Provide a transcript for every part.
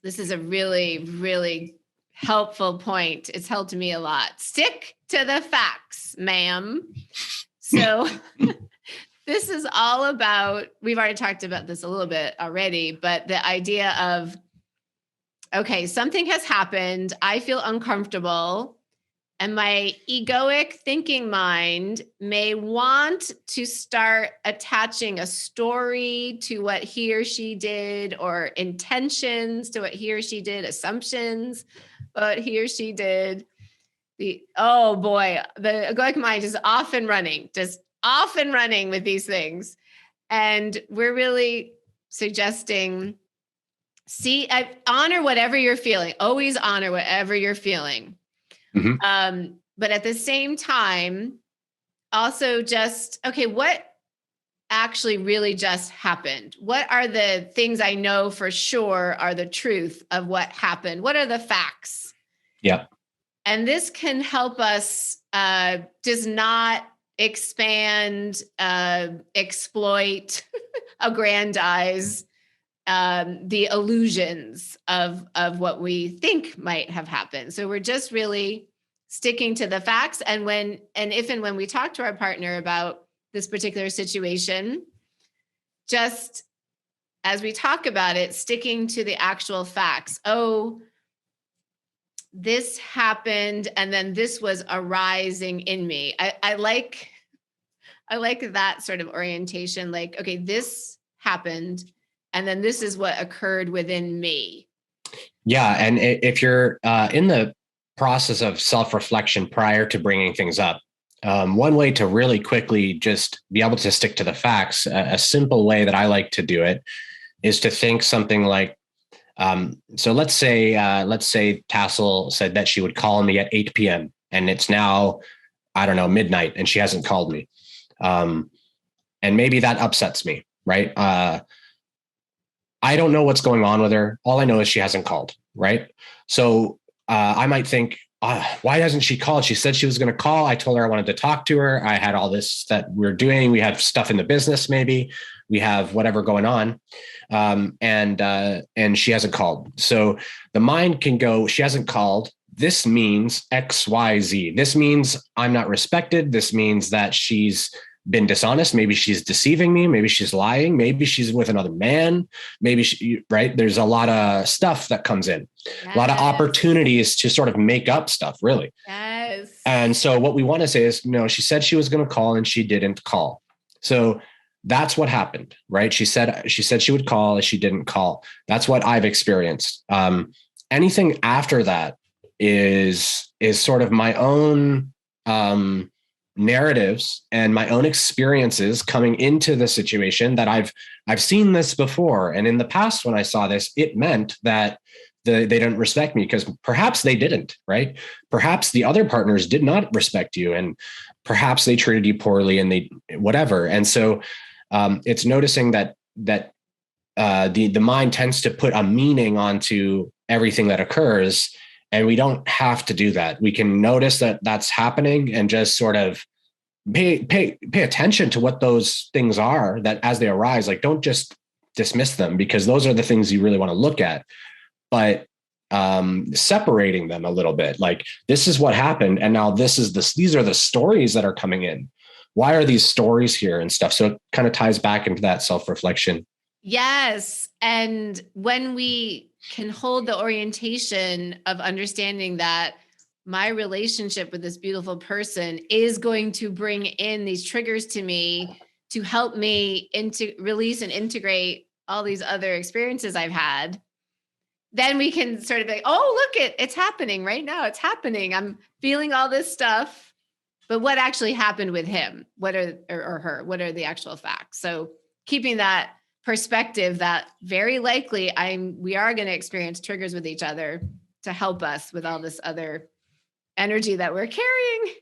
This is a really, really helpful point. It's helped me a lot. Stick to the facts, ma'am. So this is all about, we've already talked about this a little bit already, but the idea of, okay, something has happened. I feel uncomfortable. And my egoic thinking mind may want to start attaching a story to what he or she did, or intentions to what he or she did, assumptions what he or she did. Oh boy, the egoic mind is off and running with these things. And we're really suggesting, honor whatever you're feeling. Always honor whatever you're feeling. Mm-hmm. But at the same time, also just, okay, what actually really just happened? What are the things I know for sure are the truth of what happened? What are the facts? Yeah. And this can help us does not expand, exploit, aggrandize the illusions of what we think might have happened. So we're just really sticking to the facts. And if and when we talk to our partner about this particular situation, just as we talk about it, sticking to the actual facts. Oh, this happened, and then this was arising in me. I like that sort of orientation. Like, okay, this happened, and then this is what occurred within me. Yeah. And if you're in the process of self-reflection prior to bringing things up, one way to really quickly just be able to stick to the facts, a simple way that I like to do it is to think something like, so let's say Tassel said that she would call me at 8 p.m. and it's now, I don't know, midnight, and she hasn't called me. And maybe that upsets me, right? I don't know what's going on with her. All I know is she hasn't called, right? So I might think, why hasn't she called? She said she was going to call. I told her I wanted to talk to her. I had all this that we're doing. We have stuff in the business, maybe. We have whatever going on. And she hasn't called. So the mind can go, she hasn't called. This means X, Y, Z. This means I'm not respected. This means that she's been dishonest. Maybe she's deceiving me. Maybe she's lying. Maybe she's with another man. Maybe right. There's a lot of stuff that comes in, yes. A lot of opportunities to sort of make up stuff, really. Yes. And so what we want to say is, she said she was going to call and she didn't call. So that's what happened, right? She said she would call and she didn't call. That's what I've experienced. Anything after that is sort of my own, narratives and my own experiences coming into the situation that I've seen this before. And in the past, when I saw this, it meant that they didn't respect me because perhaps they didn't, right? Perhaps the other partners did not respect you, and perhaps they treated you poorly and they whatever. And so it's noticing that the mind tends to put a meaning onto everything that occurs. And we don't have to do that. We can notice that that's happening and just sort of pay attention to what those things are, that as they arise, like, don't just dismiss them, because those are the things you really want to look at, but separating them a little bit, like, this is what happened. And now these are the stories that are coming in. Why are these stories here and stuff? So it kind of ties back into that self-reflection. Yes. And when we can hold the orientation of understanding that my relationship with this beautiful person is going to bring in these triggers to me to help me release and integrate all these other experiences I've had, then we can sort of be like, oh, look, it's happening right now. It's happening. I'm feeling all this stuff, but what actually happened with him? Or her? What are the actual facts? So keeping that perspective that very likely we are going to experience triggers with each other to help us with all this other energy that we're carrying.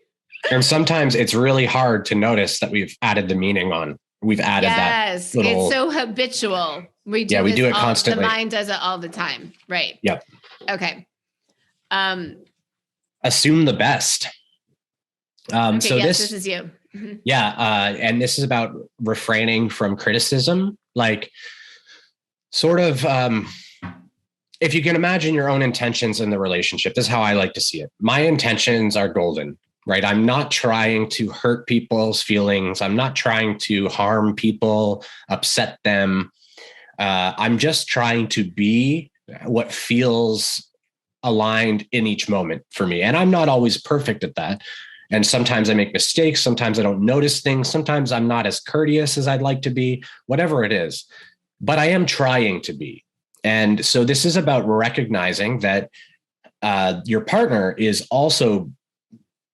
And sometimes it's really hard to notice that we've added the meaning on. We've added yes, that little... It's so habitual. We do it constantly. The mind does it all the time. Right. Yep. Okay. Assume the best. Okay, so yes, this is you. Mm-hmm. Yeah. And this is about refraining from criticism, like sort of if you can imagine your own intentions in the relationship, this is how I like to see it. My intentions are golden, right? I'm not trying to hurt people's feelings. I'm not trying to harm people, upset them. I'm just trying to be what feels aligned in each moment for me. And I'm not always perfect at that. And sometimes I make mistakes. Sometimes I don't notice things. Sometimes I'm not as courteous as I'd like to be, whatever it is. But I am trying to be. And so this is about recognizing that your partner is also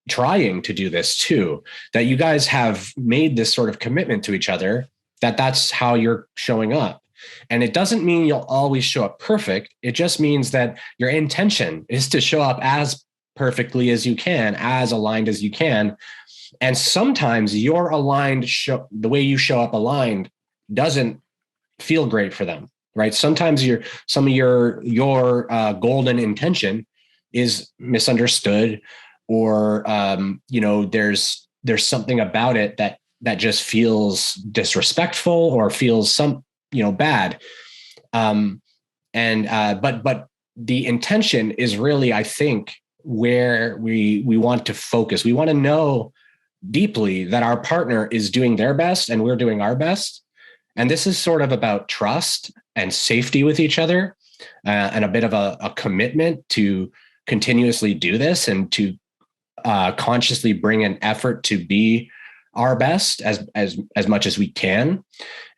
trying to do this too, that you guys have made this sort of commitment to each other, that that's how you're showing up. And it doesn't mean you'll always show up perfect. It just means that your intention is to show up as perfectly as you can, as aligned as you can. And sometimes your aligned the way you show up aligned doesn't feel great for them, right? Sometimes some of your golden intention is misunderstood, or there's something about it that just feels disrespectful or feels bad. But the intention is really, I think, where we want to focus. We want to know deeply that our partner is doing their best and we're doing our best. And this is sort of about trust and safety with each other, and a bit of a commitment to continuously do this and to consciously bring an effort to be our best as much as we can.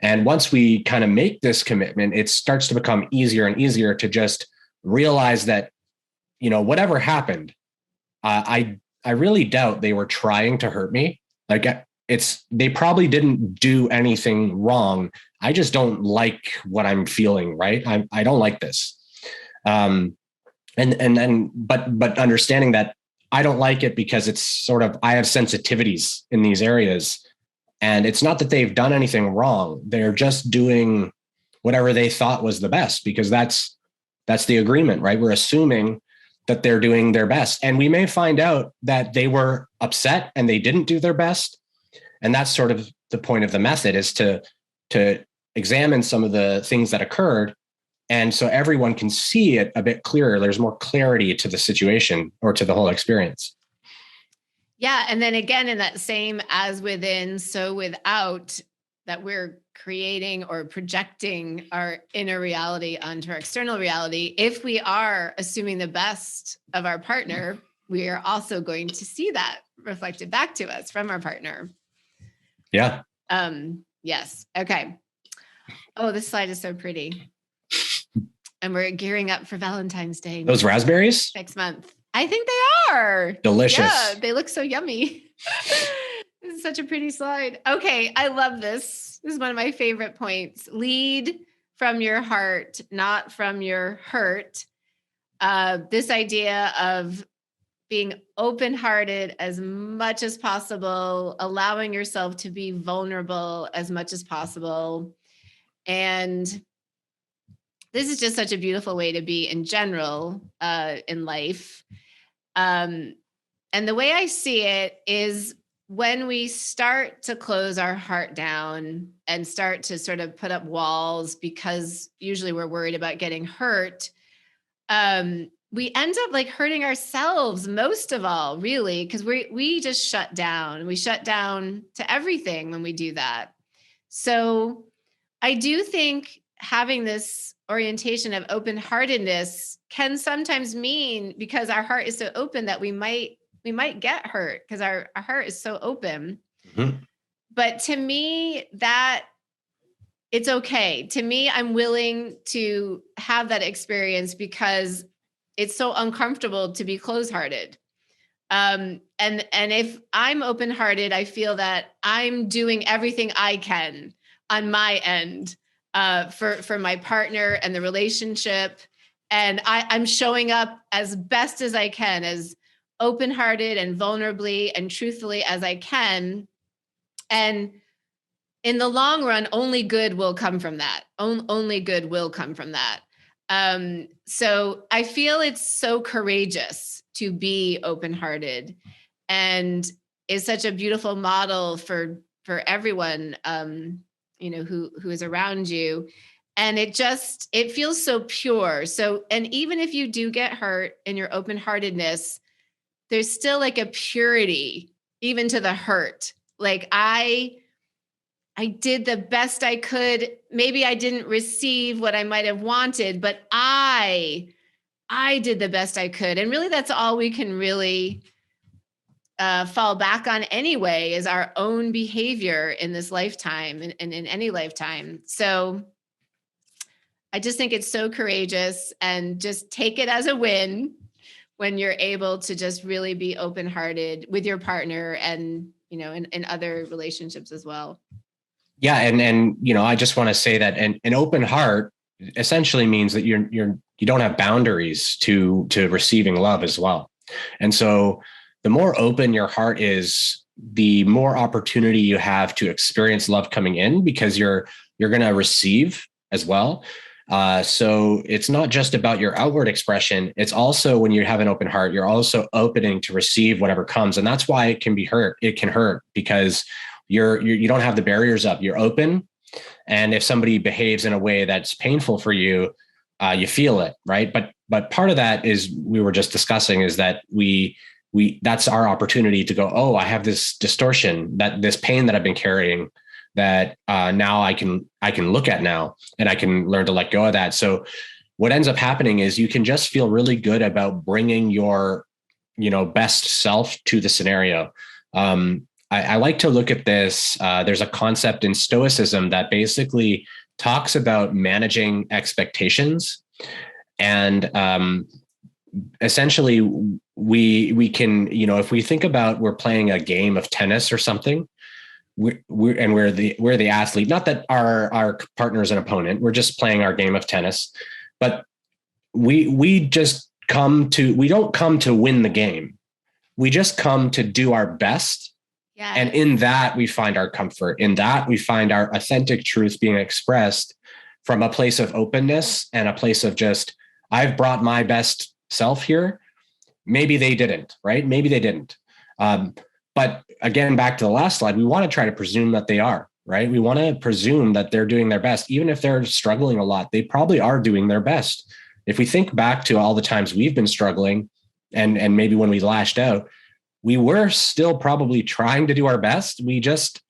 And once we kind of make this commitment, it starts to become easier and easier to just realize that, whatever happened, I really doubt they were trying to hurt me. Like, they probably didn't do anything wrong. I just don't like what I'm feeling, right? I don't like this. But understanding that I don't like it because it's sort of, I have sensitivities in these areas, and it's not that they've done anything wrong. They're just doing whatever they thought was the best, because that's the agreement, right? We're assuming that they're doing their best, and we may find out that they were upset and they didn't do their best. And that's sort of the point of the method, is to examine some of the things that occurred. And so everyone can see it a bit clearer. There's more clarity to the situation or to the whole experience. Yeah. And then again, in that same as within, so without, that we're creating or projecting our inner reality onto our external reality. If we are assuming the best of our partner, we are also going to see that reflected back to us from our partner. Yeah. Yes. Okay. Oh, this slide is so pretty. And we're gearing up for Valentine's Day. Those raspberries? Next month. I think they are. Delicious. Yeah, they look so yummy. This is such a pretty slide. Okay, I love this. This is one of my favorite points. Lead from your heart, not from your hurt. This idea of being open-hearted as much as possible, allowing yourself to be vulnerable as much as possible. And this is just such a beautiful way to be in general in life. And the way I see it is, when we start to close our heart down and start to sort of put up walls, because usually we're worried about getting hurt, we end up like hurting ourselves most of all, really, because we just shut down. We shut down to everything when we do that. So I do think having this orientation of open-heartedness can sometimes mean, because our heart is so open, that we might get hurt because our heart is so open. Mm-hmm. But to me, that it's okay. To me, I'm willing to have that experience because it's so uncomfortable to be closed-hearted. And if I'm open-hearted, I feel that I'm doing everything I can on my end for my partner and the relationship. And I'm showing up as best as I can, as open-hearted and vulnerably and truthfully as I can. And in the long run, only good will come from that. Only good will come from that. So I feel it's so courageous to be open-hearted, and is such a beautiful model for everyone, who is around you. And it feels so pure. So, and even if you do get hurt in your open-heartedness, there's still like a purity, even to the hurt. Like I did the best I could. Maybe I didn't receive what I might have wanted, but I did the best I could. And really, that's all we can really fall back on anyway, is our own behavior in this lifetime and in any lifetime. So I just think it's so courageous, and just take it as a win when you're able to just really be open-hearted with your partner and, in other relationships as well. Yeah. And, I just want to say that an open heart essentially means that you don't have boundaries to receiving love as well. And so the more open your heart is, the more opportunity you have to experience love coming in, because you're going to receive as well. So it's not just about your outward expression. It's also, when you have an open heart, you're also opening to receive whatever comes. And that's why it can hurt, because you don't have the barriers up. You're open. And if somebody behaves in a way that's painful for you, you feel it, right? But part of that is, we were just discussing, is that that's our opportunity to go, oh, I have this distortion, that this pain that I've been carrying, that now I can look at now, and I can learn to let go of that. So what ends up happening is, you can just feel really good about bringing your, best self to the scenario. I like to look at this. There's a concept in Stoicism that basically talks about managing expectations. And essentially, we can, if we think about, we're playing a game of tennis or something, we're the athlete. Not that our partner is an opponent. We're just playing our game of tennis. But we don't come to win the game. We just come to do our best. Yes. And in that, we find our comfort. In that, we find our authentic truth being expressed from a place of openness and a place of just, I've brought my best self here. Maybe they didn't, right? Maybe they didn't. But again, back to the last slide, we want to try to presume that they are, right? We want to presume that they're doing their best. Even if they're struggling a lot, they probably are doing their best. If we think back to all the times we've been struggling, and maybe when we lashed out, we were still probably trying to do our best. We just,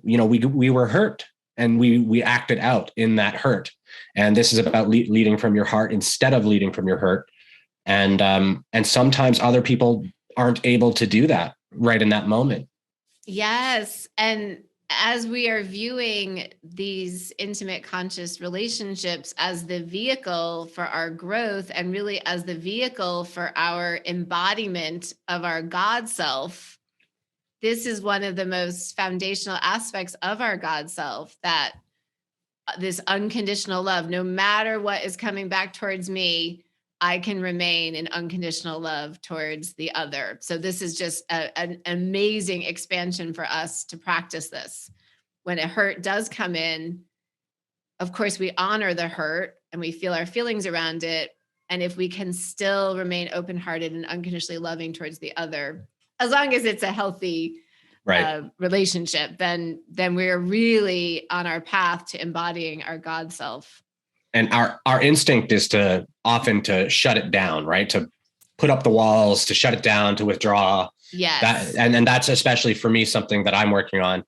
we were hurt, and we acted out in that hurt. And this is about leading from your heart instead of leading from your hurt. And sometimes other people aren't able to do that right in that moment. Yes. And as we are viewing these intimate conscious relationships as the vehicle for our growth, and really as the vehicle for our embodiment of our God self, this is one of the most foundational aspects of our God self, that this unconditional love, no matter what is coming back towards me, I can remain in unconditional love towards the other. So this is just an amazing expansion for us to practice this. When a hurt does come in, of course, we honor the hurt and we feel our feelings around it. And if we can still remain open-hearted and unconditionally loving towards the other, as long as it's a healthy relationship, then we're really on our path to embodying our God self. And our instinct is often to shut it down, right? To put up the walls, to shut it down, to withdraw. Yes. And that's especially for me, something that I'm working on.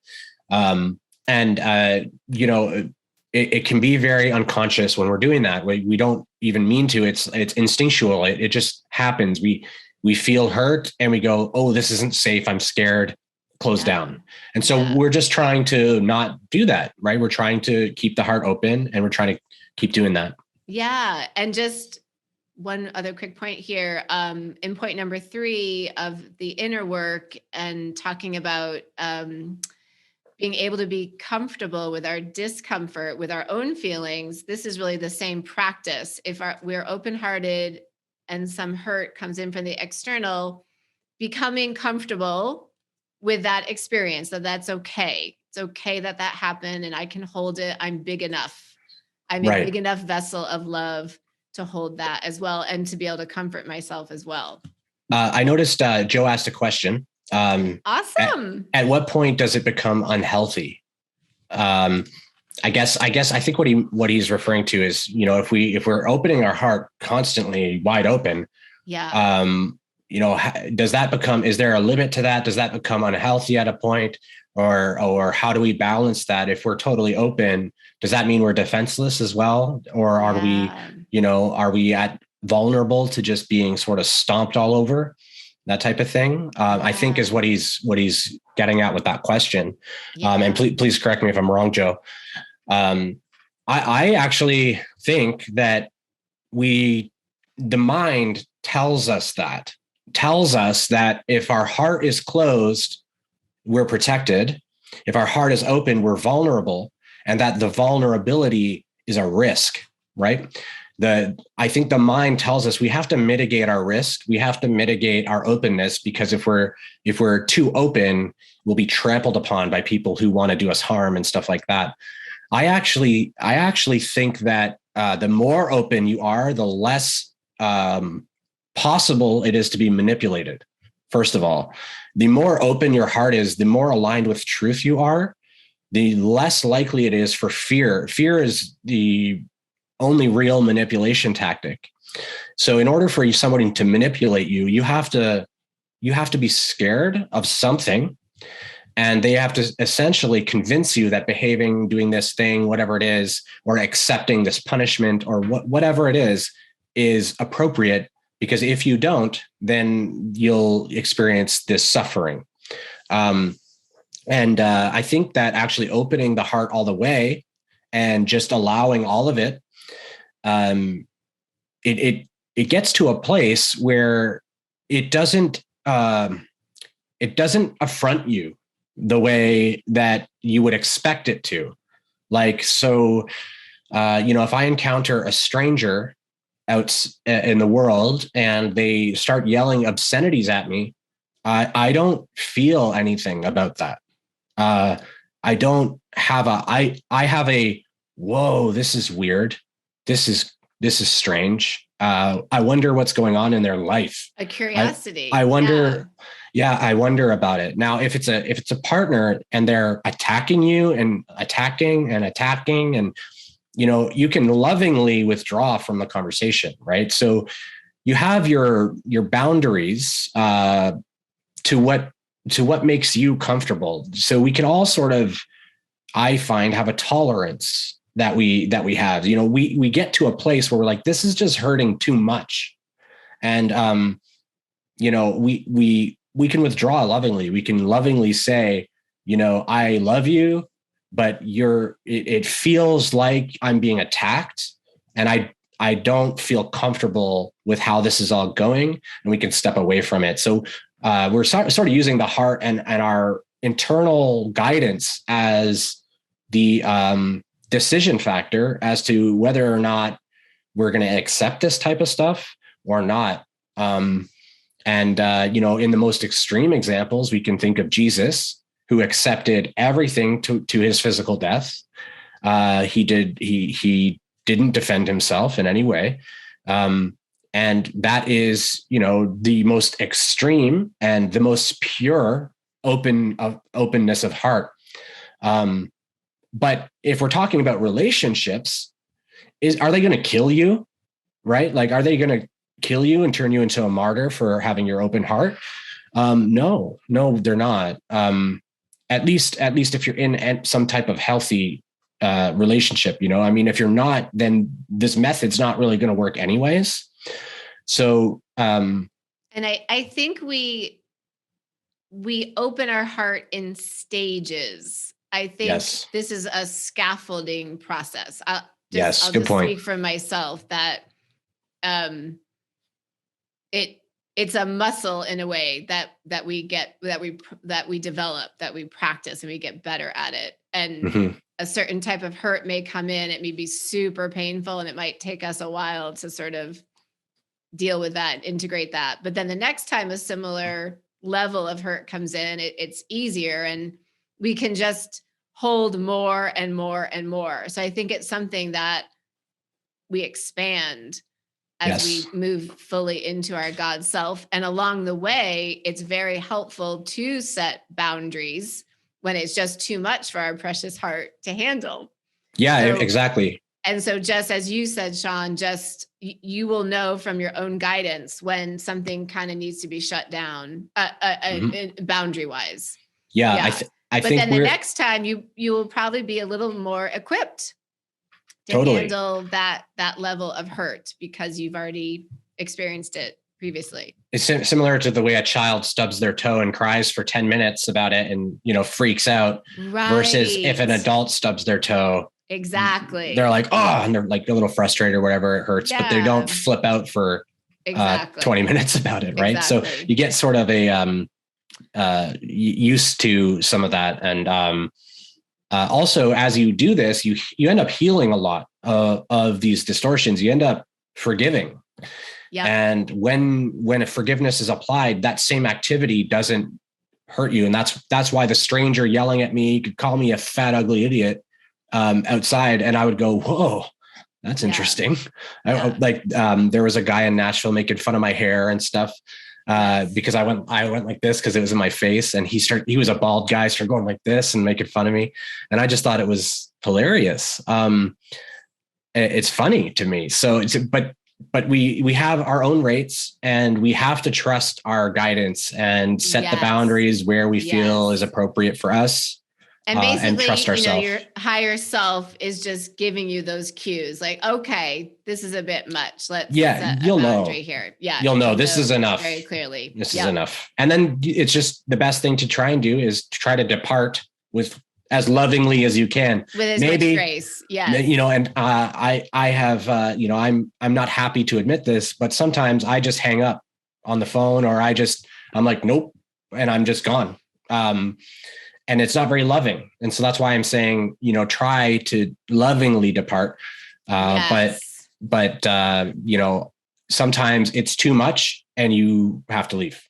It can be very unconscious when we're doing that. We don't even mean to. It's instinctual. It just happens. We feel hurt and we go, oh, this isn't safe. I'm scared. Close down. And so we're just trying to not do that, right? We're trying to keep the heart open, and we're trying to keep doing that. Yeah. And just one other quick point here, in point number 3 of the inner work, and talking about being able to be comfortable with our discomfort, with our own feelings. This is really the same practice. If we're open-hearted and some hurt comes in from the external, becoming comfortable with that experience, that's okay. It's okay that happened, and I can hold it. I'm big enough. I'm a big enough vessel of love to hold that as well, and to be able to comfort myself as well. I noticed Joe asked a question. Awesome. At what point does it become unhealthy? I think what he's referring to is, if we're opening our heart constantly wide open, Yeah. Does that become, is there a limit to that? Does that become unhealthy at a point? Or how do we balance that? If we're totally open, does that mean we're defenseless as well? Or are we at vulnerable to just being sort of stomped all over, that type of thing? I think is what he's getting at with that question. And please correct me if I'm wrong, Joe. I actually think that the mind tells us that if our heart is closed, we're protected. If our heart is open, we're vulnerable, and that the vulnerability is a risk, right? I think the mind tells us we have to mitigate our risk. We have to mitigate our openness, because if we're too open, we'll be trampled upon by people who want to do us harm and stuff like that. I actually think that the more open you are, the less possible it is to be manipulated. First of all, the more open your heart is, the more aligned with truth you are, the less likely it is for fear. Fear is the only real manipulation tactic. So in order for somebody to manipulate you, you have to be scared of something, and they have to essentially convince you that doing this thing, whatever it is, or accepting this punishment or whatever it is appropriate. Because if you don't, then you'll experience this suffering. And I think that actually opening the heart all the way and just allowing all of it, it gets to a place where it doesn't affront you the way that you would expect it to. Like, so, if I encounter a stranger out in the world and they start yelling obscenities at me, I don't feel anything about that. I don't have I have a, whoa, this is weird. This is strange. I wonder what's going on in their life. A curiosity. I wonder. Yeah, I wonder about it. Now, if it's a partner and they're attacking you and attacking, and you can lovingly withdraw from the conversation, right? So you have your boundaries to what makes you comfortable. So we can all sort of, I find, have a tolerance that we have. We get to a place where we're like, this is just hurting too much, and we can withdraw lovingly. We can lovingly say, I love you, but it feels like I'm being attacked, and I don't feel comfortable with how this is all going, and we can step away from it. So we're sort of using the heart and our internal guidance as the decision factor as to whether or not we're going to accept this type of stuff or not. In the most extreme examples, we can think of Jesus, who accepted everything to his physical death. He didn't defend himself in any way. And that is, the most extreme and the most pure openness of heart. But if we're talking about relationships, are they going to kill you? Right? Like, are they going to kill you and turn you into a martyr for having your open heart? No, they're not. At least if you're in some type of healthy relationship, if you're not, then this method's not really going to work anyways. So, and I think we open our heart in stages. I think this is a scaffolding process. I'll just speak for myself that it's a muscle in a way that we develop, that we practice, and we get better at it. And a certain type of hurt may come in. It may be super painful, and it might take us a while to sort of deal with that, integrate that. But then the next time a similar level of hurt comes in, it's easier, and we can just hold more and more and more. So I think it's something that we expand as we move fully into our God self. And along the way, it's very helpful to set boundaries when it's just too much for our precious heart to handle. Yeah, So, exactly. and so just as you said, Sean, just you will know from your own guidance when something kind of needs to be shut down, boundary wise. Yeah, Yeah. I But think then the next time you will probably be a little more equipped to handle that level of hurt because you've already experienced it previously. It's similar to the way a child stubs their toe and cries for 10 minutes about it and, freaks out, versus if an adult stubs their toe. Exactly. They're like, oh, and they're like a little frustrated or whatever, it hurts, but they don't flip out for 20 minutes about it. Right. So you get sort of a used to some of that. And also, as you do this, you end up healing a lot of these distortions. You end up forgiving. Yep. And when a forgiveness is applied, that same activity doesn't hurt you. And that's why the stranger yelling at me could call me a fat, ugly idiot outside. And I would go, whoa, that's interesting. Yeah. There was a guy in Nashville making fun of my hair and stuff because I went like this because it was in my face. And he was a bald guy, started going like this and making fun of me. And I just thought it was hilarious. It's funny to me. So but we have our own rates and we have to trust our guidance and set the boundaries where we feel is appropriate for us. And basically, and trust ourselves. Your higher self is just giving you those cues like, okay, this is a bit much. Let's set a boundary here. Yeah. You'll know this is enough. Very clearly. This is enough. And then it's just the best thing to try and do is to try to depart with as lovingly as you can, with as much grace. Yeah. And I have, I'm not happy to admit this, but sometimes I just hang up on the phone or I'm like, nope. And I'm just gone. And it's not very loving. And so that's why I'm saying, try to lovingly depart. But sometimes it's too much and you have to leave.